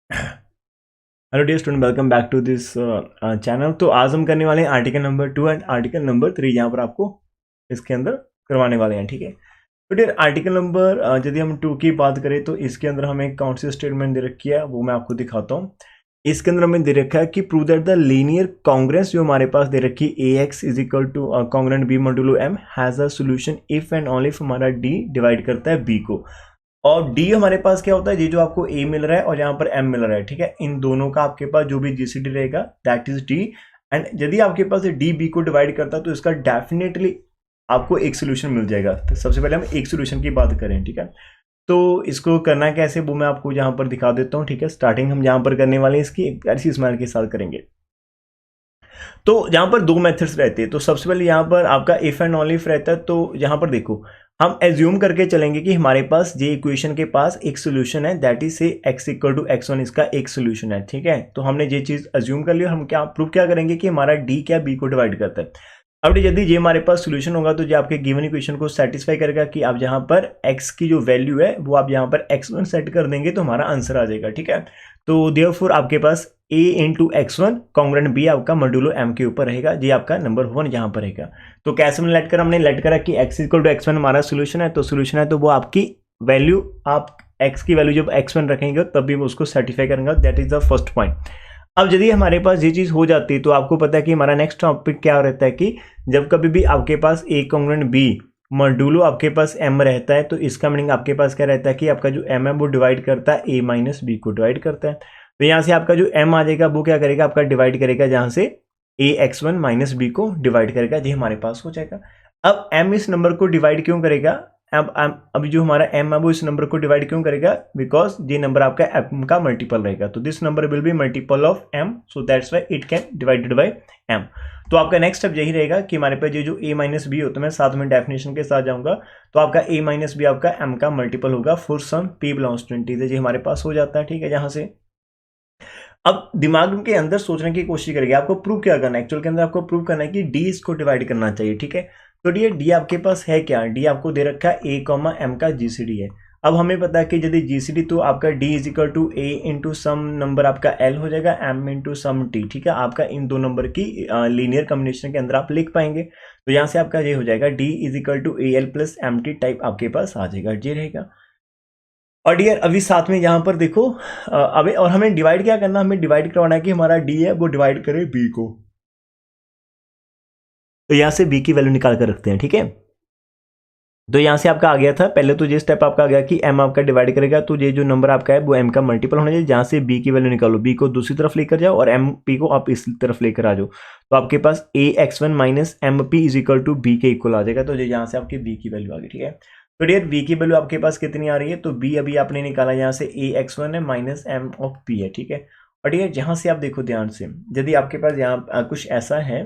Hello dear student, welcome back to this channel. तो आज हम करने वाले हैं article number 2 and article number 3, यहाँ पर आपको इसके अंदर करवाने वाले हैं। ठीक है, तो डियर आर्टिकल नंबर यदि हम 2 की बात करें तो इसके अंदर हमें कौन सी स्टेटमेंट दे रखी है वो मैं आपको दिखाता हूँ। इसके अंदर हमें दे रखा है कि prove that the linear congruence जो हमारे पास दे रखी है A X is equal to congruent B modulo M has a solution if and only if हमारा डी डिवाइड करता है बी को। और डी हमारे पास क्या होता है, ये जो आपको ए मिल रहा है और यहाँ पर एम मिल रहा है। ठीक है, इन दोनों का आपके पास जो भी जीसीडी रहेगा दैट इज डी। एंड यदि आपके पास डी बी को डिवाइड करता है तो इसका डेफिनेटली आपको एक सोल्यूशन मिल जाएगा। तो सबसे पहले हम एक सोल्यूशन की बात करें। ठीक है, तो इसको करना कैसे वो मैं आपको यहाँ पर दिखा देता हूँ। ठीक है, स्टार्टिंग हम यहाँ पर करने वाले हैं इसकी एक ऐसी स्माइल के साथ करेंगे। तो यहाँ पर दो मेथड्स रहते हैं। तो सबसे पहले यहाँ पर आपका इफ एंड ओनली इफ रहता है। तो यहाँ पर देखो, हम एज्यूम करके चलेंगे कि हमारे पास ये इक्वेशन के पास एक सोल्यूशन है, दैट इज से x इक्वल टू x1 इसका एक सोल्यूशन है। ठीक है, तो हमने ये चीज एज्यूम कर लिया। हम क्या प्रूव क्या करेंगे कि हमारा d क्या b को डिवाइड करता है। अब यदि ये हमारे पास सोल्यूशन होगा तो ये आपके गिवन इक्वेशन को सेटिस्फाई करेगा कि आप यहाँ पर x की जो वैल्यू है वो आप यहाँ पर x1 सेट कर देंगे तो हमारा आंसर आ जाएगा। ठीक है, तो देयरफॉर आपके पास a into x1 congruent b आपका मॉड्यूलो m के ऊपर रहेगा। ये आपका नंबर 1 यहाँ पर रहेगा। तो कैसे हमने लेट कर हमने लेट करा कि x इक्वल टू x1 हमारा सोल्यूशन है। तो सोल्यूशन है तो वो आपकी वैल्यू, आप x की वैल्यू जब x1 रखेंगे तब भी वो उसको सर्टिफाई करेंगे। That is the first point. अब यदि हमारे पास ये चीज़ हो जाती है तो आपको पता है कि हमारा नेक्स्ट टॉपिक क्या रहता है कि जब कभी भी आपके पास a कॉन्ग्रेंट b मॉड्यूलो आपके पास m रहता है तो इसका मीनिंग आपके पास क्या रहता है कि आपका जो m है वो डिवाइड करता है a माइनस b को डिवाइड करता है। तो यहाँ से आपका जो m आ जाएगा वो क्या करेगा, आपका डिवाइड करेगा जहाँ से a x1 माइनस बी को डिवाइड करेगा। ये हमारे पास हो जाएगा। अब m इस नंबर को डिवाइड क्यों करेगा, अब जो हमारा m है वो इस नंबर को डिवाइड क्यों करेगा, बिकॉज ये नंबर आपका m का मल्टीपल रहेगा। तो this number will be multiple of m, so that's why it can divided by m। तो आपका नेक्स्ट स्टेप यही रहेगा कि हमारे पास ये जो a माइनस बी होता है, मैं साथ में डेफिनेशन के साथ जाऊंगा। तो आपका a माइनस बी आपका m का मल्टीपल होगा for some p belongs to integer. ये हमारे पास हो जाता है। ठीक है, जहां से अब दिमाग के अंदर सोचने की कोशिश करेंगे आपको प्रूव क्या करना है। एक्चुअल के अंदर आपको प्रूव करना है कि डी इसको डिवाइड करना चाहिए। ठीक है, तो डी आपके पास है क्या, डी आपको दे रखा है a कॉमा m का जीसीडी है। अब हमें पता है कि यदि जीसीडी तो आपका d is equal to a into some number आपका l हो जाएगा m इंटू सम t। ठीक है, आपका इन दो नंबर की लीनियर कॉम्बिनेशन के अंदर आप लिख पाएंगे। तो यहाँ से आपका ये हो जाएगा d is equal to a l plus M T type आपके पास आ जाएगा, ये रहेगा। और डियर अभी साथ में यहाँ पर देखो अभी, और हमें डिवाइड क्या करना, हमें डिवाइड करवाना है कि हमारा डी है वो डिवाइड करे बी को। तो यहाँ से बी की वैल्यू निकाल कर रखते हैं। ठीक है, तो यहाँ से आपका आ गया था, पहले तो ये स्टेप आपका आ गया कि m आपका डिवाइड करेगा तो ये जो नंबर आपका है वो m का मल्टीपल होना चाहिए। जहाँ से b की वैल्यू निकालो, b को दूसरी तरफ लेकर जाओ और p को आप इस तरफ लेकर आ जाओ। तो आपके पास a x1 minus M P is equal to B के इक्वल आ जाएगा। तो ये यहाँ से आपकी b की वैल्यू आ गई। ठीक है, तो डियर b की वैल्यू आपके पास कितनी आ रही है, तो b अभी आपने निकाला यहाँ से a x1 है माइनस m ऑफ p है। ठीक है, और डियर यहाँ से आप देखो ध्यान से, यदि आपके पास यहाँ कुछ ऐसा है,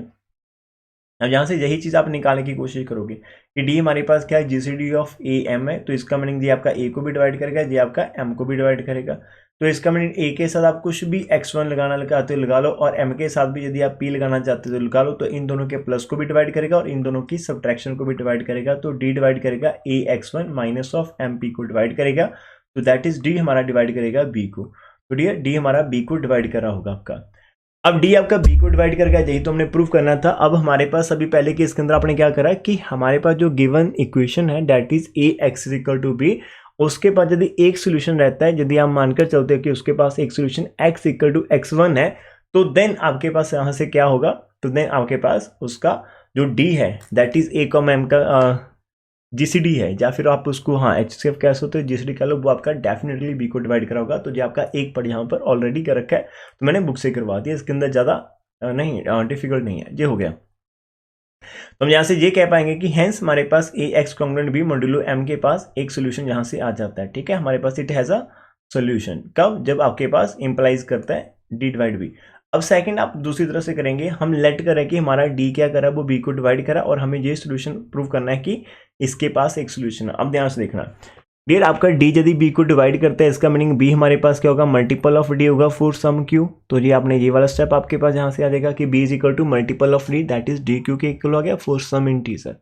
अब यहाँ से यही चीज़ आप निकालने की कोशिश करोगे कि डी हमारे पास क्या है, जीसीडी ऑफ ए एम है। तो इसका मीनिंग ये आपका ए को भी डिवाइड करेगा, ये आपका एम को भी डिवाइड करेगा। तो इसका मीनिंग ए के साथ आप कुछ भी x1 लगाना चाहते हो लगा लो, और m के साथ भी यदि आप p लगाना चाहते हो तो लगा लो। तो इन दोनों के प्लस को भी डिवाइड करेगा और इन दोनों की सब्ट्रैक्शन को भी डिवाइड करेगा। तो d डिवाइड करेगा a x1 minus of M P को डिवाइड करेगा। तो दैट इज d हमारा डिवाइड करेगा b को। तो डी हमारा b को डिवाइड कर रहा होगा आपका। अब d आपका b को डिवाइड करके यही तो हमने प्रूव करना था। अब हमारे पास अभी पहले के इसके अंदर आपने क्या करा कि हमारे पास जो गिवन इक्वेशन है that is a x equal to b, उसके पास यदि एक सोल्यूशन रहता है, यदि आप मानकर चलते हैं कि उसके पास एक solution x equal to x1 है, तो देन आपके पास यहाँ से क्या होगा, तो देन आपके पास उसका जो d है that is a com m का जीसीडी है, या फिर आप उसको हाँ एचसीएफ कह सकते हो, जीसीडी कह लो, वो आपका डेफिनेटली बी को डिवाइड करा होगा। तो जो आपका एक पर यहाँ पर ऑलरेडी कर रखा है, तो मैंने बुक से करवा दिया, इसके अंदर ज़्यादा नहीं डिफिकल्ट नहीं है, ये हो गया। तो हम यहाँ से ये कह पाएंगे कि हेंस हमारे पास A X congruent B modulo M के पास एक सोल्यूशन यहाँ से आ जाता है। ठीक है, हमारे पास इट हैज़ अ सोल्यूशन कब, जब आपके पास इंप्लाइज करता है डी डिवाइड बी। अब सेकंड आप दूसरी तरह से करेंगे, हम लेट करें कि हमारा डी क्या करा, वो बी को डिवाइड करा, और हमें ये सोल्यूशन प्रूव करना है कि इसके पास एक सोल्यूशन है। अब ध्यान से देखना डियर, आपका डी यदि बी को डिवाइड करता है, इसका मीनिंग बी हमारे पास क्या होगा, मल्टीपल ऑफ डी होगा फॉर सम क्यू। तो ये आपने ये वाला स्टेप आपके पास यहाँ से आ जाएगा कि B is equal to multiple of D that is D Q के इक्वल हो गया for some integer.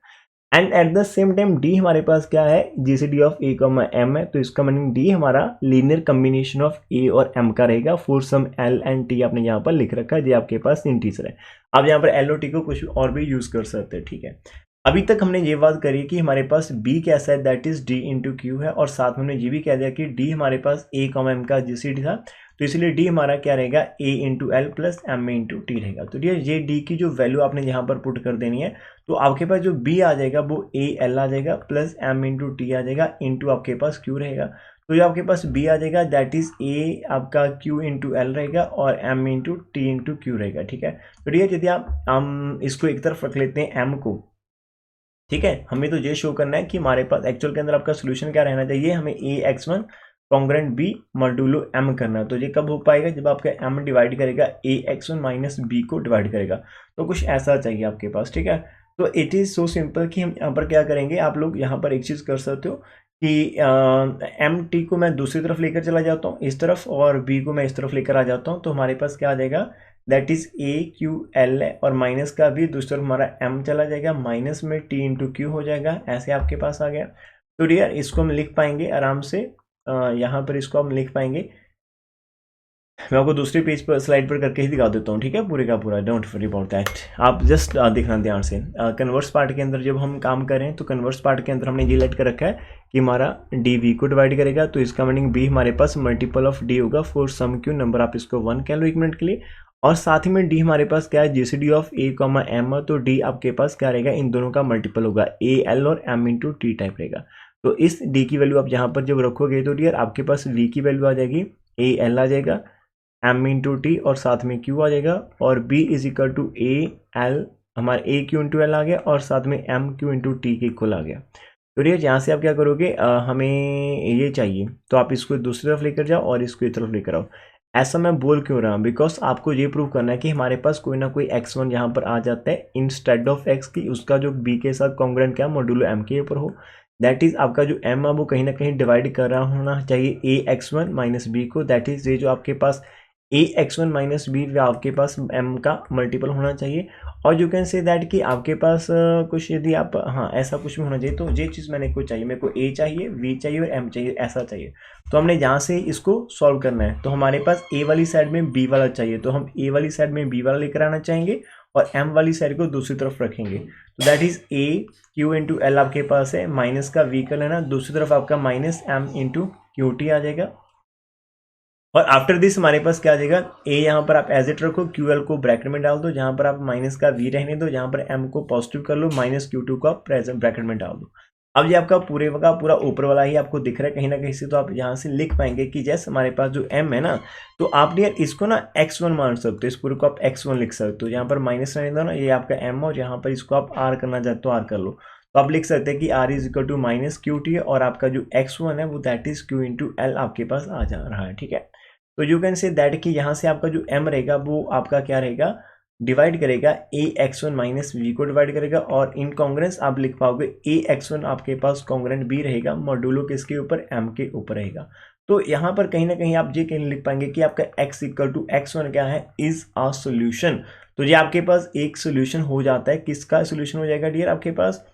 And at the same time D हमारे पास क्या है, GCD of A comma M है, तो इसका मीनिंग डी हमारा लीनियर कम्बिनेशन ऑफ ए और एम का रहेगा for some L and T आपने यहाँ पर लिख रखा है, ये आपके पास इंटीजर है। आप यहाँ पर एल और टी को कुछ और भी यूज कर सकते हैं, ठीक है। अभी तक हमने ये बात करी कि हमारे पास b कैसा है, that is d into Q है, और साथ में हमने ये भी कह दिया कि d हमारे पास a कॉमा m का जीसीडी था, तो इसलिए d हमारा क्या रहेगा, a into L plus M into T रहेगा। तो ये d की जो वैल्यू आपने यहाँ पर पुट कर देनी है, तो आपके पास जो b आ जाएगा वो a l आ जाएगा प्लस m इंटू टी आ जाएगा इंटू आपके पास q रहेगा। तो जो आपके पास b आ जाएगा दैट इज a आपका q इंटू एल रहेगा और m into T into Q रहेगा, ठीक है। तो यदि आप हम इसको एक तरफ रख लेते हैं m को, ठीक है, हमें तो ये शो करना है कि हमारे पास एक्चुअल के अंदर आपका सोल्यूशन क्या रहना चाहिए, हमें ax1 congruent b modulo m करना है। तो ये कब हो पाएगा, जब आपका m डिवाइड करेगा ax1 माइनस b को डिवाइड करेगा, तो कुछ ऐसा चाहिए आपके पास, ठीक है। तो इट इज़ सो सिंपल कि हम यहाँ पर क्या करेंगे, आप लोग यहाँ पर एक चीज़ कर सकते हो कि एम टी को मैं दूसरी तरफ लेकर चला जाता हूँ इस तरफ, और b को मैं इस तरफ लेकर आ जाता हूँ, तो हमारे पास क्या आ जाएगा, that is A Q L है, और माइनस का भी दूसरी तरफ हमारा m चला जाएगा, माइनस में t इंटू क्यू हो जाएगा, ऐसे आपके पास आ गया। तो डियर इसको हम लिख पाएंगे आराम से, यहाँ पर इसको हम लिख पाएंगे, मैं आपको दूसरे पेज पर स्लाइड पर करके ही दिखा देता हूँ, ठीक है, पूरे का पूरा, डोंट वरी अबाउट दैट, आप जस्ट देखना ध्यान से। कन्वर्स पार्ट के अंदर जब हम काम करें तो कन्वर्स पार्ट के अंदर हमने ये लेट कर रखा है कि हमारा डी वी को डिवाइड करेगा, तो इसका मीनिंग बी हमारे पास मल्टीपल ऑफ डी होगा फॉर सम क्यू नंबर, आप इसको 1 कह लो 1 मिनट के लिए, और साथ ही में डी हमारे पास क्या है, GCD of A comma M, तो डी आपके पास क्या रहेगा, इन दोनों का मल्टीपल होगा, ए एल और एम इंटू टी टाइप रहेगा। तो इस डी की वैल्यू आप यहाँ पर जब रखोगे तो डियर आपके पास वी की वैल्यू आ जाएगी, ए एल आ जाएगा, एम इंटू टी और साथ में क्यू आ जाएगा, और B is equal to A L, हमारा ए क्यू इंटू एल आ गया, और साथ में एम क्यू इंटू टी के इक्वल आ गया। तो डियर यहाँ से आप क्या करोगे, हमें ये चाहिए तो आप इसको दूसरी तरफ लेकर जाओ और इसको एक तरफ लेकर आओ। ऐसा मैं बोल क्यों रहा हूँ, बिकॉज आपको ये प्रूव करना है कि हमारे पास कोई ना कोई x1 यहाँ पर आ जाता है इंस्टेड ऑफ x की, उसका जो b के साथ कॉन्ग्रेंट क्या मॉड्यूलो m के ऊपर हो, दैट इज आपका जो m है वो कहीं ना कहीं डिवाइड कर रहा होना चाहिए ax1 माइनस बी को, दैट इज ये जो आपके पास ax1 माइनस बी आपके पास m का मल्टीपल होना चाहिए। और यू कैन से दैट कि आपके पास कुछ यदि आप, हाँ ऐसा कुछ भी होना चाहिए, तो ये चीज़ मैंने को चाहिए, मेरे को a चाहिए, v चाहिए और m चाहिए, ऐसा चाहिए। तो हमने यहाँ से इसको सॉल्व करना है, तो हमारे पास a वाली साइड में b वाला चाहिए, तो हम a वाली साइड में b वाला लेकर आना चाहेंगे और m वाली साइड को दूसरी तरफ रखेंगे। तो that is a q into L आपके पास है, माइनस का v कर लेना, दूसरी तरफ आपका minus m into Q T आ जाएगा, और आफ्टर दिस हमारे पास क्या आ जाएगा, a यहाँ पर आप एज इट रखो, क्यू एल को ब्रैकेट में डाल दो, जहाँ पर आप माइनस का v रहने दो, जहाँ पर m को पॉजिटिव कर लो, माइनस क्यू टू को आप प्रेजेंट ब्रैकेट में डाल दो। अब ये आपका पूरे का पूरा ऊपर वाला ही आपको दिख रहा है कहीं ना कहीं से, तो आप यहाँ से लिख पाएंगे कि जैसे हमारे पास जो m है ना, तो आप यार इसको ना x1 मान सकते हो, इस पूरे को आप x1 लिख सकते हो, यहाँ पर माइनस रहने दो ना, ये आपका m और यहाँ पर इसको आप r करना चाहते हो r कर लो, तो आप लिख सकते हैं कि r is equal to minus Q T, और आपका जो x1 है वो that is q into L आपके पास आ जा रहा है, ठीक है। तो यू कैन से दैट कि यहाँ से आपका जो m रहेगा वो आपका क्या रहेगा, डिवाइड करेगा ax1 माइनस वी को डिवाइड करेगा, और इन कॉन्ग्रेंस आप लिख पाओगे ax1 आपके पास कॉन्ग्रेंट b रहेगा, मॉड्यूलो किसके ऊपर, m के ऊपर रहेगा। तो यहाँ पर कहीं ना कहीं आप ये कहीं लिख पाएंगे कि आपका x इक्वल टू x1 क्या है, इज अ सोल्यूशन। तो ये आपके पास एक सोल्यूशन हो जाता है, किसका सोल्यूशन हो जाएगा डियर, आपके पास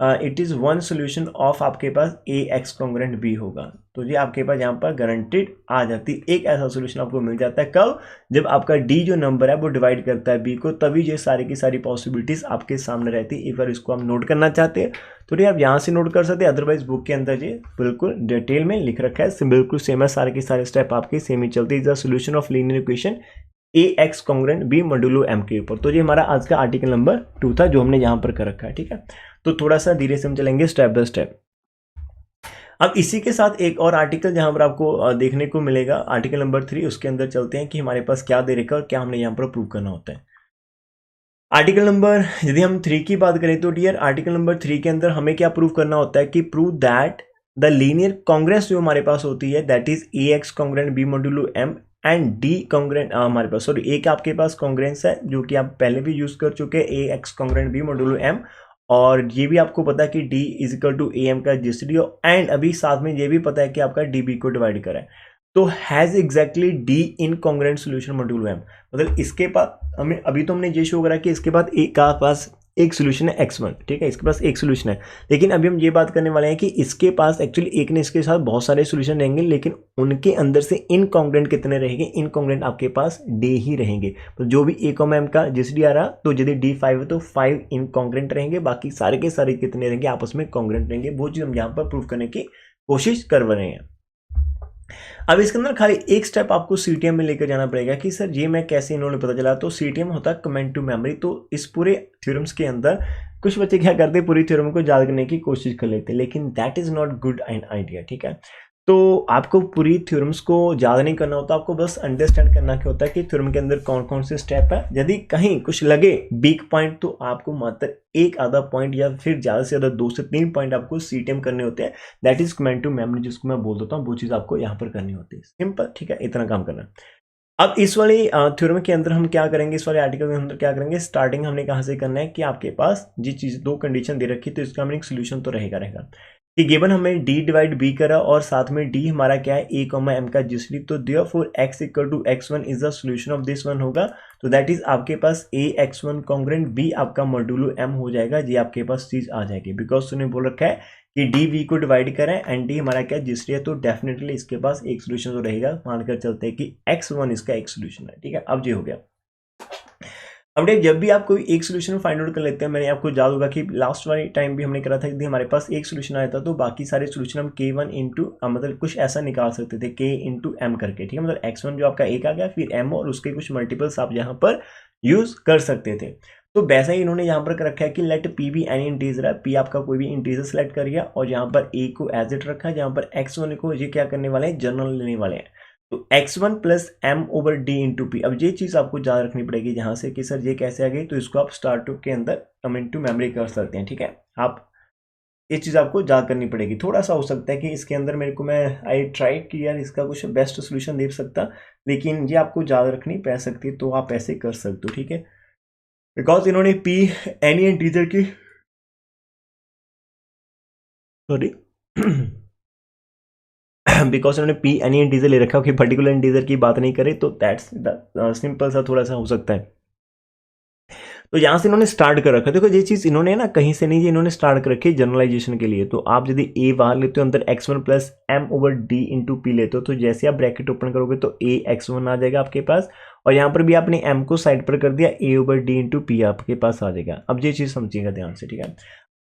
it is one solution of आपके पास ए एक्स कॉन्ग्रेंट बी होगा। तो ये आपके पास यहाँ पर गारंटेड आ जाती है, एक ऐसा सोल्यूशन आपको मिल जाता है, कब, जब आपका डी जो नंबर है वो डिवाइड करता है बी को, तभी ये सारी की सारी पॉसिबिलिटीज आपके सामने रहती है। एक बार इसको आप नोट करना चाहते हैं तो ये आप यहाँ से नोट कर सकते हैं, अदरवाइज बुक के अंदर ये बिल्कुल डिटेल में लिख रखा है, बिल्कुल सेम है, सारे के सारे स्टेप आपके सेम ही चलते हैं। Is the solution of linear equation A X congruent B modulo M के ऊपर। तो ये हमारा आज का आर्टिकल नंबर 2 था जो हमने यहाँ पर कर रखा है, ठीक है। तो थोड़ा सा धीरे से हम चलेंगे स्टेप बाय स्टेप। अब इसी के साथ एक और आर्टिकल जहां पर आपको देखने को मिलेगा, आर्टिकल नंबर 3, उसके अंदर चलते हैं कि हमारे पास क्या दे रखा है और क्या हमने यहाँ पर प्रूव करना होता है। आर्टिकल नंबर, यदि हम 3 की बात करें तो डियर आर्टिकल नंबर 3 के अंदर हमें क्या प्रूव करना होता है कि prove that the linear congruence जो हमारे पास होती है that is A X congruent B modulo M and D congruent, हमारे पास सॉरी एक आपके पास कॉन्ग्रेंस है जो कि आप पहले भी यूज कर चुके हैं, A X congruent B modulo M, और ये भी आपको पता है कि d is equal to A M का जीसीडी, एंड अभी साथ में ये भी पता है कि आपका डी बी को डिवाइड करा है। तो has exactly D incongruent solution modulo M, मतलब इसके पास हमें अभी तो हमने ये शो करा कि इसके बाद ए का पास एक सोल्यूशन है x1, ठीक है, इसके पास एक सोल्यूशन है। लेकिन अभी हम ये बात करने वाले हैं कि इसके पास एक्चुअली एक ने इसके साथ बहुत सारे सोल्यूशन रहेंगे, लेकिन उनके अंदर से इनकॉन्ग्रेंट कितने रहेंगे, इनकॉन्ग्रेंट आपके पास d ही रहेंगे। तो जो भी a, m का जिसडी आ रहा, तो यदि d5 है तो 5 इनकॉन्ग्रेंट रहेंगे, बाकी सारे के सारे कितने रहेंगे, आपस में कॉन्ग्रेंट रहेंगे। वो चीज हम यहाँ पर प्रूव करने की कोशिश कर रहे हैं। अब इसके अंदर खाली एक स्टेप आपको सीटीएम में लेकर जाना पड़ेगा कि सर ये मैं कैसे, इन्होंने पता चला। तो सीटीएम होता है कमेंट टू मेमोरी। तो इस पूरे थ्योरम्स के अंदर कुछ बच्चे क्या करते हैं, पूरी थ्योरम को याद करने की कोशिश कर लेते हैं, लेकिन that is not good an idea, ठीक है। तो आपको पूरी थ्योरम्स को याद नहीं करना होता, आपको बस अंडरस्टैंड करना क्या होता है कि थ्योरम के अंदर कौन कौन से स्टेप है। यदि कहीं कुछ लगे वीक पॉइंट तो आपको मात्र एक आधा पॉइंट या फिर ज़्यादा से ज़्यादा 2 से 3 पॉइंट आपको सीटीएम करने होते हैं। That is commit to memory, जिसको मैं बोल देता हूँ, वो चीज़ आपको यहाँ पर करनी होती है। सिंपल, ठीक है, इतना काम करना। अब इस वाली थ्योरम के अंदर हम क्या करेंगे, इस वाले आर्टिकल के अंदर क्या करेंगे, स्टार्टिंग हमने कहाँ से करना है कि आपके पास जी चीज़ 2 कंडीशन दे रखी, तो इसका हमें सोल्यूशन तो रहेगा कि गिवन हमें d डिवाइड b करा और साथ में d हमारा क्या है a, m का जिसडी, तो therefore x equal to x1 is the solution of this one होगा। तो दैट इज आपके पास a x1 कॉन्ग्रेंट b आपका मॉड्यूलो m हो जाएगा, ये आपके पास चीज आ जाएगी। बिकॉज तुमने बोल रखा है कि d v को डिवाइड करें एंड d हमारा क्या जिसडी है, तो डेफिनेटली इसके पास एक सोल्यूशन तो रहेगा। मानकर चलते हैं कि x1 इसका एक सोल्यूशन है, ठीक है। अब ये हो गया। अब जब भी आप कोई एक सोल्यूशन फाइंड आउट कर लेते हैं, मैंने आपको याद होगा कि लास्ट वाले टाइम भी हमने करा था, यदि हमारे पास एक सोल्यूशन आया था तो बाकी सारे सोल्यूशन हम k1 इंटू मतलब कुछ ऐसा निकाल सकते थे, k इंटू एम करके, ठीक है। मतलब x1 जो आपका एक आ गया, फिर m और उसके कुछ मल्टीपल्स आप यहाँ पर यूज कर सकते थे। तो वैसा ही इन्होंने यहाँ पर कर रखा है कि लेट p भी एनी इंटीजर है, p आपका कोई भी इंटीजर सेलेक्ट कर लिया और यहाँ पर a को एज इट रखा, जहाँ पर x1 को ये क्या करने वाले हैं, जनरल लेने वाले हैं। तो x1 plus m over d into P. अब ये चीज़ आपको याद रखनी पड़ेगी यहाँ से कि सर ये कैसे आ गई, तो इसको आप स्टार्ट के अंदर कमेंट टू मेमोरी कर सकते हैं, ठीक है। आप ये चीज़ आपको याद करनी पड़ेगी। थोड़ा सा हो सकता है कि इसके अंदर मैं आई ट्राई कि यार इसका कुछ बेस्ट सोल्यूशन दे सकता, लेकिन ये आपको याद रखनी पड़ सकती, तो आप ऐसे कर सकते हो, ठीक है। बिकॉज इन्होंने p एनी इंटीजर की सॉरी बिकॉज उन्होंने p एनी इंटीजर ले रखा है, पर्टिकुलर इंटीजर की बात नहीं करे, तो दैट्स द सिंपल सा थोड़ा सा हो सकता है। तो यहाँ से इन्होंने स्टार्ट कर रखा है। देखो ये चीज़ इन्होंने ना कहीं से नहीं, इन्होंने स्टार्ट कर रखी है जनरलाइजेशन के लिए। तो आप यदि a बाहर लेते हो, अंदर x1 plus m over d into P लेते हो, तो जैसे आप ब्रैकेट ओपन करोगे तो a x1 आ जाएगा आपके पास, और यहाँ पर भी आपने m को साइड पर कर दिया, a over d into P आपके पास आ जाएगा। अब ये चीज़ समझिएगा ध्यान से, ठीक है।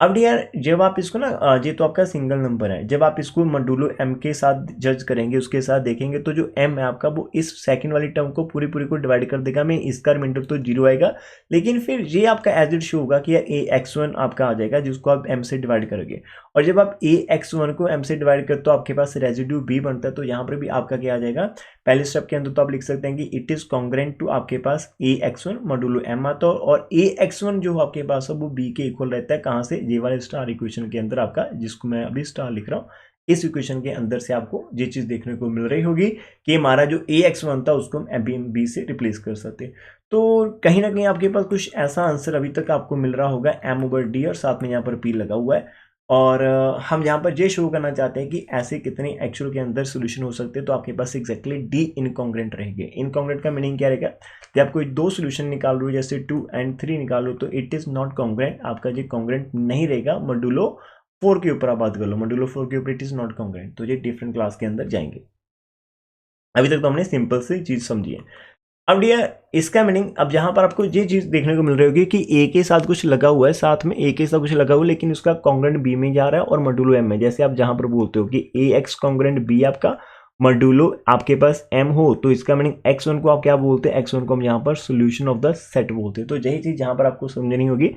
अब यार जब आप इसको ना ये तो आपका सिंगल नंबर है, जब आप इसको मॉड्यूलो m के साथ जज करेंगे, उसके साथ देखेंगे, तो जो m है आपका वो इस सेकंड वाली टर्म को पूरी को डिवाइड कर देगा। में इसका रिमाइंडर तो 0 आएगा, लेकिन फिर ये आपका एज इट शो होगा कि a x1 आपका आ जाएगा, जिसको आप m से डिवाइड करोगे। और जब आप a x1 को m से डिवाइड करते हो, आपके पास रेजिड्यू b बनता है। तो यहाँ पर भी आपका क्या आ जाएगा, पहले स्टेप के अंदर तो आप लिख सकते हैं कि इट इज कॉन्ग्रेंट टू आपके पास a x1 मॉड्यूलो m आता है, और a x1 जो आपके पास है वो b के इक्वल रहता है। कहाँ से, ये वाले स्टार इक्वेशन के अंदर आपका, जिसको मैं अभी स्टार लिख रहा हूँ, इस इक्वेशन के अंदर से आपको ये चीज देखने को मिल रही होगी कि हमारा जो a x1 था उसको हम b से रिप्लेस कर सकते। तो कहीं ना कहीं आपके पास कुछ ऐसा आंसर अभी तक आपको मिल रहा होगा m ओवर d, और साथ में यहाँ पर p लगा हुआ है। और हम यहाँ पर ये शो करना चाहते हैं कि ऐसे कितने एक्चुअल के अंदर सोल्यूशन हो सकते हैं। तो आपके पास एग्जैक्टली डी इनकॉन्ग्रेंट रहेंगे। इनकॉन्ग्रेंट का मीनिंग क्या रहेगा, कि आप कोई 2 सोल्यूशन निकाल लो, जैसे 2 और 3 निकाल लो, तो इट इज नॉट कॉन्ग्रेंट, आपका ये कॉन्ग्रेंट नहीं रहेगा। मॉड्यूलो 4 के ऊपर आप बात कर लो, मॉड्यूलो 4 के ऊपर इट इज नॉट कॉन्ग्रेंट, तो ये डिफरेंट क्लास के अंदर जाएंगे। अभी तक तो हमने सिंपल सी चीज समझी है। अब डियर इसका मीनिंग, अब यहाँ पर आपको ये चीज देखने को मिल रही होगी कि a के साथ कुछ लगा हुआ है, साथ में a के साथ कुछ लगा हुआ है, लेकिन उसका कॉन्ग्रेंट b में जा रहा है और मॉड्यूलो m में। जैसे आप जहां पर बोलते हो कि ax कॉन्ग्रेंट b आपका मॉड्यूलो आपके पास m हो, तो इसका मीनिंग x1 को आप क्या बोलते हैं, x1 को हम यहाँ पर सोल्यूशन ऑफ द सेट बोलते हैं। तो यही चीज यहाँ पर आपको समझनी होगी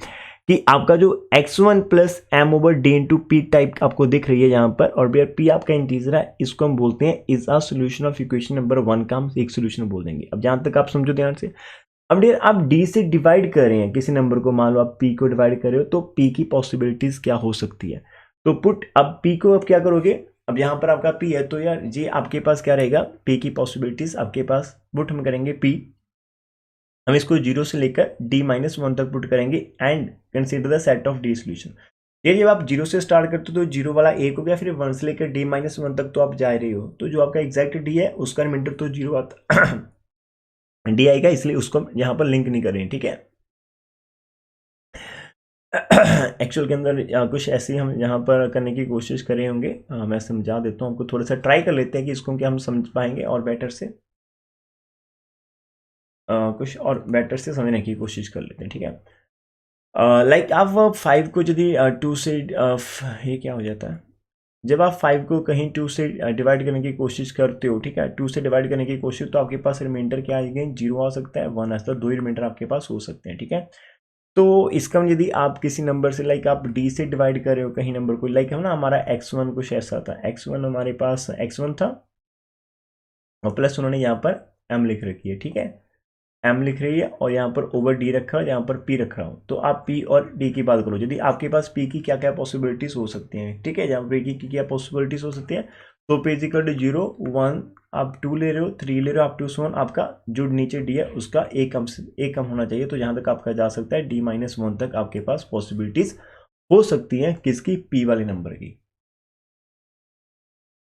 कि आपका जो x1 plus m over d into P type आपको दिख रही है यहाँ पर, और p आपका इंटीजर है, इसको हम बोलते हैं is a solution of equation number 1 का हम एक सोल्यूशन बोल देंगे। अब जहां तक आप समझो ध्यान से। अब डियर आप d से डिवाइड कर रहे हैं किसी नंबर को, मान लो आप p को डिवाइड कर रहे हो, तो p की पॉसिबिलिटीज क्या हो सकती है। तो पुट अब p को अब क्या करोगे, अब यहाँ पर आपका p है, तो यार ये आपके पास क्या रहेगा, p की पॉसिबिलिटीज आपके पास पुट हम करेंगे p, हम इसको 0 से लेकर d-1 तक पुट करेंगे and consider the set of d solution. ये जब आप 0 से स्टार्ट करते हो तो 0 वाला एक हो गया, फिर 1 से लेकर d-1 तक तो आप जा रहे हो, तो जो आपका एग्जैक्ट d है उसका रिमाइंडर तो 0 आता d आएगा, इसलिए उसको यहाँ पर लिंक नहीं कर रहे हैं, ठीक है। एक्चुअल के अंदर कुछ ऐसे ही हम यहाँ पर करने की कोशिश करे होंगे। मैं समझा देता हूँ आपको, थोड़ा सा ट्राई कर लेते हैं कि इसको क्या हम समझ पाएंगे और बेटर से कुछ और बेटर से समझने की कोशिश कर लेते हैं, ठीक है। लाइक आप 5 को यदि 2 से ये क्या हो जाता है, जब आप 5 को कहीं 2 से डिवाइड करने की कोशिश करते हो, ठीक है, 2 से डिवाइड करने की कोशिश, तो आपके पास रिमाइंडर क्या आएगा, 0 आ सकता है, 1 आ सकता है, 2 ही रिमाइंडर आपके पास हो सकते हैं, ठीक है। तो इसका यदि आप किसी नंबर से लाइक आप d से डिवाइड कर रहे हो कहीं नंबर को, लाइक हम ना हमारा x1 कुछ ऐसा था, x1 हमारे पास x1 था और प्लस उन्होंने यहाँ पर m लिख रखी है, ठीक है, m लिख रही है और यहाँ पर ओवर d रखा है, यहाँ पर p रख रहा हूँ। तो आप p और d की बात करो, यदि आपके पास p की क्या क्या पॉसिबिलिटीज हो सकती हैं, ठीक है, जहाँ p की क्या पॉसिबिलिटीज हो सकती है, तो p इक्वल टू 0 1 आप 2 ले रहे हो, 3 ले रहे हो, आप 2 से 1, आपका जो नीचे d है उसका एक कम होना चाहिए। तो यहाँ तक आपका जा सकता है d-1 तक आपके पास पॉसिबिलिटीज हो सकती हैं किसकी, p वाले नंबर की।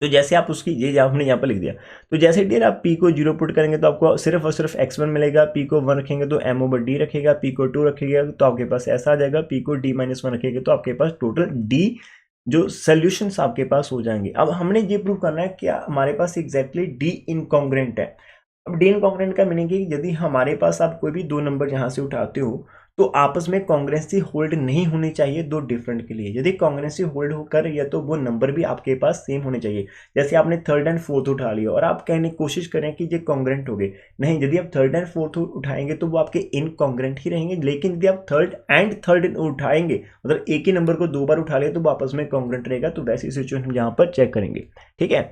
तो जैसे आप उसकी ये आपने यहाँ पर लिख दिया, तो जैसे डियर आप p को 0 पुट करेंगे तो आपको सिर्फ और सिर्फ x1 मिलेगा, p को 1 रखेंगे तो m ओवर d रखेगा, p को 2 रखेगा तो आपके पास ऐसा आ जाएगा, p को d-1 रखेगा तो आपके पास टोटल d जो सोल्यूशंस आपके पास हो जाएंगे। अब हमने ये प्रूव करना है कि हमारे पास एग्जैक्टली d इनकॉन्ग्रेंट है। अब d इनकॉन्ग्रेंट का मीनिंग है यदि हमारे पास आप कोई भी दो नंबर यहाँ से उठाते हो तो आपस में कॉन्ग्रेंसी होल्ड नहीं होनी चाहिए दो डिफरेंट के लिए। यदि कॉन्ग्रेंसी होल्ड कर रही है तो वो नंबर भी आपके पास सेम होने चाहिए। जैसे आपने थर्ड एंड फोर्थ उठा लिया और आप कहने की कोशिश करें कि ये कॉन्ग्रेंट हो गए, नहीं, यदि आप थर्ड एंड फोर्थ उठाएंगे तो वो आपके इनकॉन्ग्रेंट ही रहेंगे। लेकिन यदि आप थर्ड उठाएंगे, मतलब एक ही नंबर को दो बार उठा लिया तो वो आपस में कॉन्ग्रेंट रहेगा। तो वैसी सिचुएशन हम यहाँ पर चेक करेंगे, ठीक है।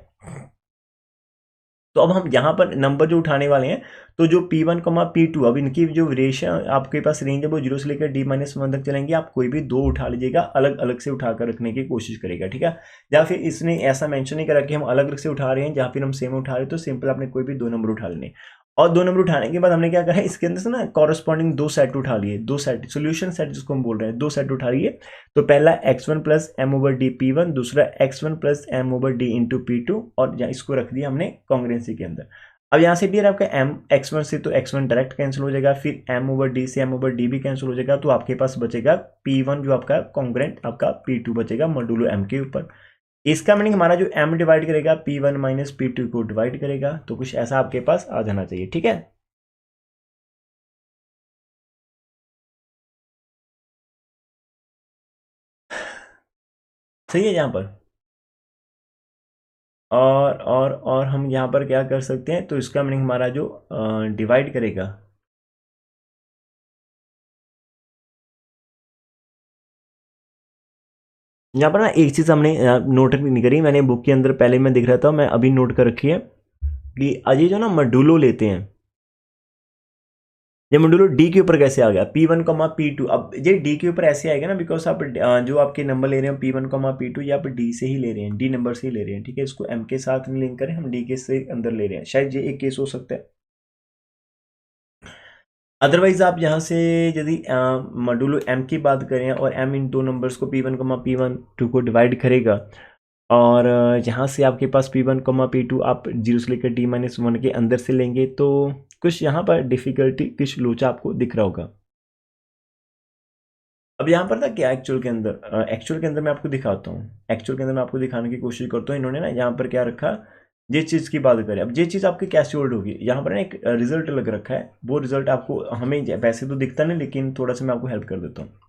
तो अब हम यहाँ पर नंबर जो उठाने वाले हैं, तो जो P1, P2, अब इनकी जो रेशियो आपके पास रेंज है वो 0 से लेकर d-1 तक चलेंगे। आप कोई भी दो उठा लीजिएगा, अलग अलग से उठाकर रखने की कोशिश करेगा, ठीक है। या फिर इसने ऐसा मेंशन नहीं करा कि हम अलग अलग से उठा रहे हैं, जहाँ फिर हम सेम उठा रहे हैं तो सिंपल आपने कोई भी दो नंबर उठा लेने। और दो नंबर उठाने के बाद हमने क्या करा है, इसके अंदर से ना कॉरेस्पॉन्डिंग दो सेट उठा लिए, दो सेट सोल्यूशन सेट जिसको हम बोल रहे हैं, दो सेट उठा लिए। तो पहला x1 plus m over D P1, दूसरा x1 plus m over D into P2, और इसको रख दिया हमने कॉन्ग्रेंसी के अंदर। अब यहाँ से डियर आपका x1 से तो x1 डायरेक्ट कैंसिल हो जाएगा, फिर m ओवर डी से m ओवर डी भी कैंसिल हो जाएगा। तो आपके पास बचेगा P1 जो आपका कॉन्ग्रेंट आपका P2 बचेगा मॉडुलो m के ऊपर। इसका मीनिंग हमारा जो m डिवाइड करेगा P1 माइनस P2 को डिवाइड करेगा। तो कुछ ऐसा आपके पास आ जाना चाहिए, ठीक है। सही है यहाँ पर। और हम यहाँ पर क्या कर सकते हैं, तो इसका मीनिंग हमारा जो डिवाइड करेगा, यहाँ पर ना एक चीज़ हमने नोट नहीं करी, मैंने बुक के अंदर पहले मैं दिख रहा था, मैं अभी नोट कर रखी है कि अजय जो ना मॉड्यूलो लेते हैं, ये मॉड्यूलो डी के ऊपर कैसे आ गया, P1, P2। अब ये डी के ऊपर ऐसे आएगा ना, बिकॉज आप जो आपके नंबर ले रहे हैं P1, P2, ये आप डी से ही ले रहे हैं, डी नंबर से ही ले रहे हैं, ठीक है। इसको m के साथ नहीं लिंक करें, हम डी के से अंदर ले रहे हैं, शायद ये एक केस हो सकता है। अदरवाइज आप यहाँ से यदि मॉड्यूलो m की बात करें और m इन दो नंबर्स को P1, P2 को डिवाइड करेगा, और यहाँ से आपके पास P1, P2 आप 0 से लेकर d-1 के अंदर से लेंगे, तो कुछ यहाँ पर डिफिकल्टी कुछ लोचा आपको दिख रहा होगा। अब यहाँ पर था क्या एक्चुअल के अंदर मैं आपको दिखाता हूँ, एक्चुअल के अंदर मैं आपको दिखाने की कोशिश करता हूँ। इन्होंने ना यहाँ पर क्या रखा, जिस चीज़ की बात करें, अब ये चीज़ आपकी कैसे होल्ड होगी, यहाँ पर ना एक रिजल्ट लग रखा है, वो रिजल्ट आपको हमें वैसे तो दिखता नहीं, लेकिन थोड़ा सा मैं आपको हेल्प कर देता हूँ।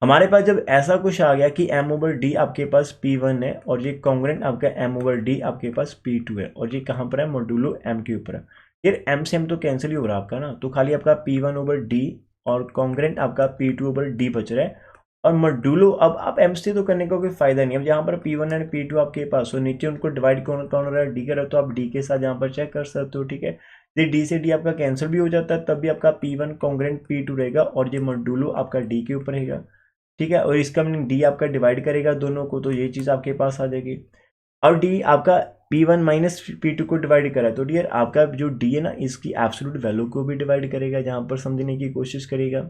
हमारे पास जब ऐसा कुछ आ गया कि m ओवर डी आपके पास P1 है और ये कॉन्ग्रेंट आपका m ओवर डी आपके पास P2 है, और ये कहाँ पर है, मॉड्यूलो m के ऊपर है। फिर m से m तो कैंसिल ही हो रहा है आपका ना, तो खाली आपका P1 ओवर डी और कॉन्ग्रेंट आपका P2 ओवर डी बच रहा है। और मॉड्यूलो अब आप m से तो करने का कोई फायदा नहीं। अब यहाँ पर P1 एंड P2 आपके पास, और नीचे उनको डिवाइड कौन हो रहा है, डी कर रहा है, तो आप डी के साथ यहाँ पर चेक कर सकते हो, ठीक है। ये डी से डी आपका कैंसिल भी हो जाता है, तब भी आपका P1 कॉन्ग्रेंट P2 रहेगा, और ये मॉड्यूलो आपका डी के ऊपर रहेगा, ठीक है। और इसका मीनिंग डी आपका डिवाइड करेगा दोनों को, तो ये चीज़ आपके पास आ जाएगी। और डी आपका P1 माइनस P2 को डिवाइड करा है, तो डियर आपका जो डी है ना, इसकी एब्सोल्यूट वैल्यू को भी डिवाइड करेगा, जहाँ पर समझने की कोशिश करेगा।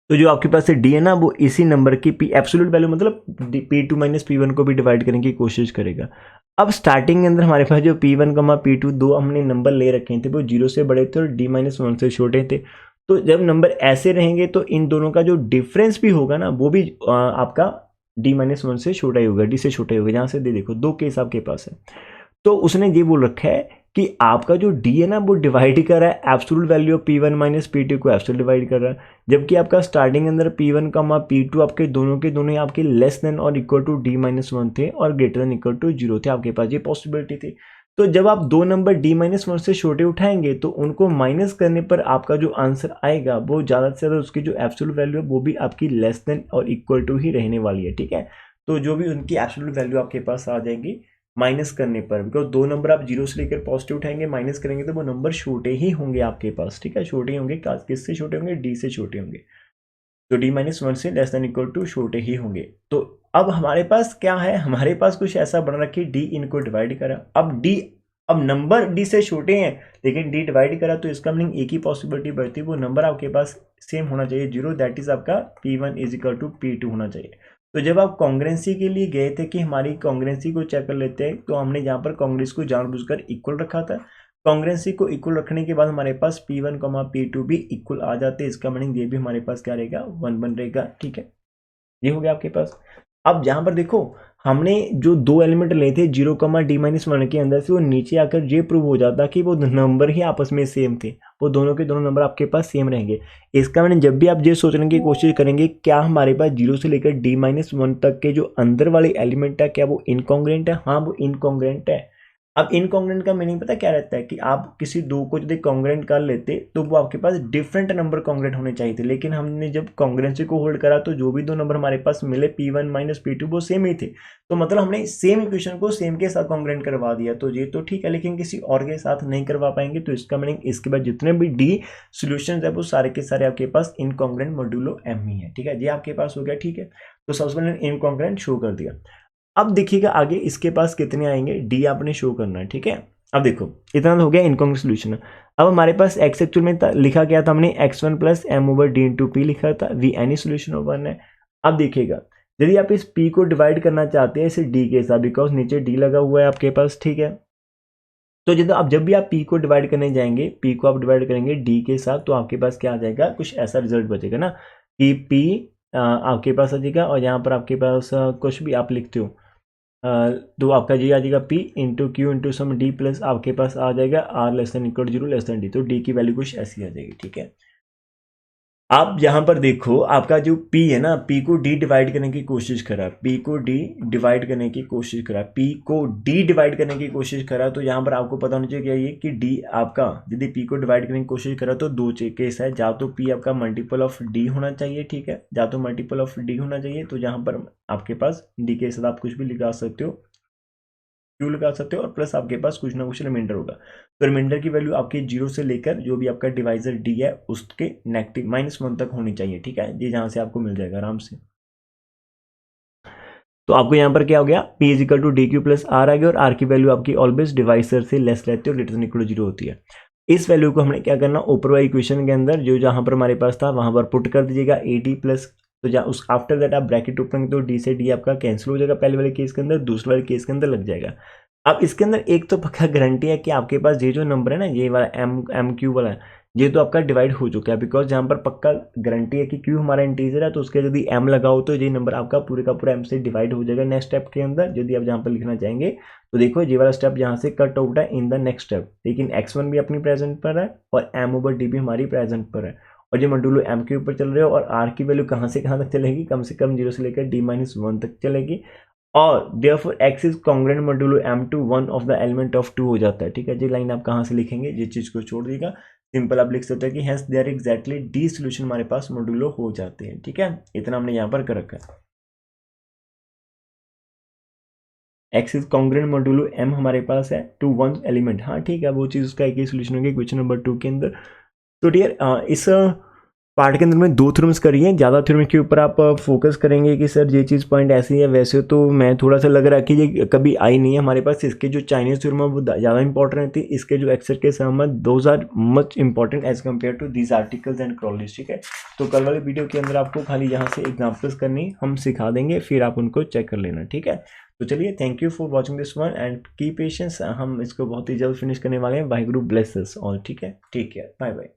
तो जो आपके पास डी है ना, वो इसी नंबर की एब्सोल्यूट वैल्यू मतलब P2 माइनस P1 को भी डिवाइड करने की कोशिश करेगा। अब स्टार्टिंग के अंदर हमारे पास जो P1, P2 दो हमने नंबर ले रखे थे, वो 0 से बड़े थे और d-1 से छोटे थे। तो जब नंबर ऐसे रहेंगे तो इन दोनों का जो डिफरेंस भी होगा ना वो भी आपका D-1 से छोटा ही होगा, D से छोटा ही होगा। जहाँ से देखो 2 केस आपके पास है, तो उसने ये बोल रखा है कि आपका जो D है ना वो डिवाइड कर रहा है absolute value of P1 minus P2 को एब्सोल्यूट डिवाइड कर रहा है, जबकि आपका स्टार्टिंग अंदर P1 कमा P2 आपके दोनों के दोनों आपके लेस देन और इक्वल टू D-1 थे और ग्रेटर देन इक्वल टू 0 थे, आपके पास ये पॉसिबिलिटी थी। तो जब आप दो नंबर D-1 से छोटे उठाएंगे तो उनको माइनस करने पर आपका जो आंसर आएगा वो ज़्यादा से ज़्यादा उसकी जो एब्सोल्यूट वैल्यू है वो भी आपकी लेस देन और इक्वल टू ही रहने वाली है, ठीक है। तो जो भी उनकी एब्सोल्यूट वैल्यू आपके पास आ जाएगी माइनस करने पर, बिकॉज दो नंबर आप 0 से लेकर पॉजिटिव उठाएंगे माइनस करेंगे तो वो नंबर छोटे ही होंगे आपके पास, ठीक है, छोटे ही होंगे। किससे छोटे होंगे? D से छोटे होंगे। तो D-1 से लेस देन इक्वल टू छोटे ही होंगे। तो अब हमारे पास क्या है, हमारे पास कुछ ऐसा बन रखा है D इनको डिवाइड करा, अब नंबर D से छोटे हैं लेकिन D डिवाइड करा, तो इसका मीनिंग एक ही पॉसिबिलिटी बढ़ती है, वो नंबर आपके पास सेम होना चाहिए 0, दैट इज आपका P1 is equal to P2 होना चाहिए। तो जब आप कॉन्ग्रेंसी के लिए गए थे कि हमारी कॉन्ग्रेंसी को चेक कर लेते हैं, तो हमने यहाँ पर कॉन्ग्रेंस को जानबूझकर इक्वल रखा था। कॉन्ग्रेंसी को इक्वल रखने के बाद हमारे पास P1, P2 भी इक्वल आ जाते हैं, इसका मीनिंग ये भी हमारे पास क्या रहेगा? 1 1 रहेगा, ठीक है। ये हो गया आपके पास। अब जहां पर देखो हमने जो दो एलिमेंट लिए थे 0, D-1 के अंदर से, वो नीचे आकर ये प्रूव हो जाता कि वो नंबर ही आपस में सेम थे, वो दोनों के दोनों नंबर आपके पास सेम रहेंगे। इसका मैंने जब भी आप ये सोचने की कोशिश करेंगे क्या हमारे पास 0 से लेकर D-1 तक के जो अंदर वाले एलिमेंट है क्या वो इनकॉन्ग्रेंट है? हाँ, वो इनकॉन्ग्रेंट है। अब इनकॉन्ग्रेंट का मीनिंग पता क्या रहता है कि आप किसी दो को यदि कॉन्ग्रेंट कर लेते तो वो आपके पास डिफरेंट नंबर कॉन्ग्रेंट होने चाहिए थे, लेकिन हमने जब कॉन्ग्रेंसी को होल्ड करा तो जो भी दो नंबर हमारे पास मिले P1 माइनस P2 वो सेम ही थे, तो मतलब हमने सेम इक्वेशन को सेम के साथ कॉन्ग्रेंट करवा दिया, तो ये तो ठीक है, लेकिन किसी और के साथ नहीं करवा पाएंगे। तो इसका मीनिंग इसके बाद जितने भी D सोल्यूशन है वो सारे के सारे आपके पास इनकॉन्ग्रेंट मॉड्यूलो M ही है, ठीक है, ये आपके पास हो गया, ठीक है। तो सबसे पहले इनकॉन्ग्रेंट शो कर दिया। अब देखिएगा आगे इसके पास कितने आएंगे, D आपने शो करना है, ठीक है। अब देखो इतना हो गया इनकॉन्ग्रेंट सोल्यूशन। अब हमारे पास x एक्चुअल में लिखा क्या था, हमने x1 plus m over d into P लिखा था, v एनी सोल्यूशन ऑफ 1 है। अब देखिएगा यदि आप इस p को डिवाइड करना चाहते हैं इसे d के साथ, बिकॉज नीचे d लगा हुआ है आपके पास, ठीक है। तो जब भी आप p को डिवाइड करने जाएंगे, p को आप डिवाइड करेंगे d के साथ, तो आपके पास क्या आ जाएगा, कुछ ऐसा रिजल्ट बचेगा ना कि p आपके पास आ जाएगा, और यहाँ पर आपके पास कुछ भी आप लिखते हो तो आपका जी आ जाएगा P into Q into sum D plus आपके पास आ जाएगा R less than equal 0 less than D, तो D की वैल्यू कुछ ऐसी आ जाएगी, ठीक है। आप यहाँ पर देखो आपका जो P है ना, P को D डिवाइड करने की कोशिश करा, P को D डिवाइड करने की कोशिश करा, P को D डिवाइड करने की कोशिश करा, तो यहाँ पर आपको पता होना चाहिए क्या ये कि D आपका यदि P को डिवाइड करने की कोशिश करा तो दो केस है, या तो P आपका मल्टीपल ऑफ D होना चाहिए, ठीक है, या तो मल्टीपल ऑफ D होना चाहिए, तो यहाँ पर आपके पास D के साथ आप कुछ भी लगा सकते हो, क्यू लगा सकते हो, और प्लस आपके पास कुछ ना कुछ रिमाइंडर होगा, तो रिमाइंडर की वैल्यू आपके 0 से लेकर जो भी आपका डिवाइजर D है उसके नेगेटिव -1 तक होनी चाहिए, ठीक है, ये जहां से आपको मिल जाएगा आराम से। तो आपको यहाँ पर क्या हो गया, P is equal to D Q plus R आ गया, और आर की वैल्यू आपकी ऑलवेज डिवाइजर से लेस रहती है और ग्रेटर देन इक्वल टू 0 होती है। इस वैल्यू को हमने क्या करना, ऊपर वाली इक्वेशन के अंदर जो जहां पर हमारे पास था वहां पर पुट कर दीजिएगा AD प्लस, तो जहाँ उस आफ्टर दैट आप ब्रैकेट ओपन तो D से D आपका कैंसिल हो जाएगा पहले वाले केस के अंदर, दूसरे वाले केस के अंदर लग जाएगा। अब इसके अंदर एक तो पक्का गारंटी है कि आपके पास ये जो नंबर है ना, ये वाला एम क्यू वाला है, ये तो आपका डिवाइड हो चुका है, बिकॉज जहाँ पर पक्का गारंटी है कि क्यू हमारा इंटीजर है, तो उसके यदि m लगाओ तो ये नंबर आपका पूरे का पूरा m से डिवाइड हो जाएगा नेक्स्ट स्टेप के अंदर। यदि आप जहाँ पर लिखना चाहेंगे तो देखो ये वाला स्टेप यहाँ से कट आउट है इन द नेक्स्ट स्टेप, लेकिन x1 भी अपनी प्रेजेंट पर है और m ओवर d भी हमारी प्रेजेंट पर है, और ये मॉड्यूलो m के ऊपर चल रहे हो, और r की वैल्यू कहाँ से कहाँ तक चलेगी, कम से कम 0 से लेकर D-1 तक चलेगी, और therefore x is congruent modulo m to 1 of the element of 2 हो जाता है, ठीक है। ये लाइन आप कहाँ से लिखेंगे, ये चीज को छोड़ देगा, सिंपल आप लिख सकते हैं कि hence there exactly D solution हमारे पास मॉड्यूलो हो जाते हैं, ठीक है। इतना हमने यहाँ पर कर रखा है, x is congruent modulo m हमारे पास है टू 1 एलिमेंट, हाँ ठीक है, वो चीज उसका एक ही सोल्यूशन होगी क्वेश्चन नंबर 2 के अंदर। तो डियर इस पार्ट के अंदर में 2 थ्योरम्स करी हैं, ज़्यादा थ्योरम के ऊपर आप फोकस करेंगे कि सर ये चीज़ पॉइंट ऐसी है वैसे, तो मैं थोड़ा सा लग रहा है कि ये कभी आई नहीं है हमारे पास। इसके जो चाइनीज थ्योरम है वो ज़्यादा इंपॉर्टेंट रहती है, इसके जो एक्सर के सहमत those are much important as compare to these articles and clauses, ठीक है। तो कल वाले वीडियो के अंदर आपको खाली यहाँ से एग्जाम्पल्स करनी हम सिखा देंगे, फिर आप उनको चेक कर लेना, ठीक है। तो चलिए, thank you for watching this one and की पेशेंस, हम इसको बहुत ही जल्द फिनिश करने वाले हैं। वाहिगुरु ब्लेस अस ऑल, ठीक है, टेक केयर, बाय बाय।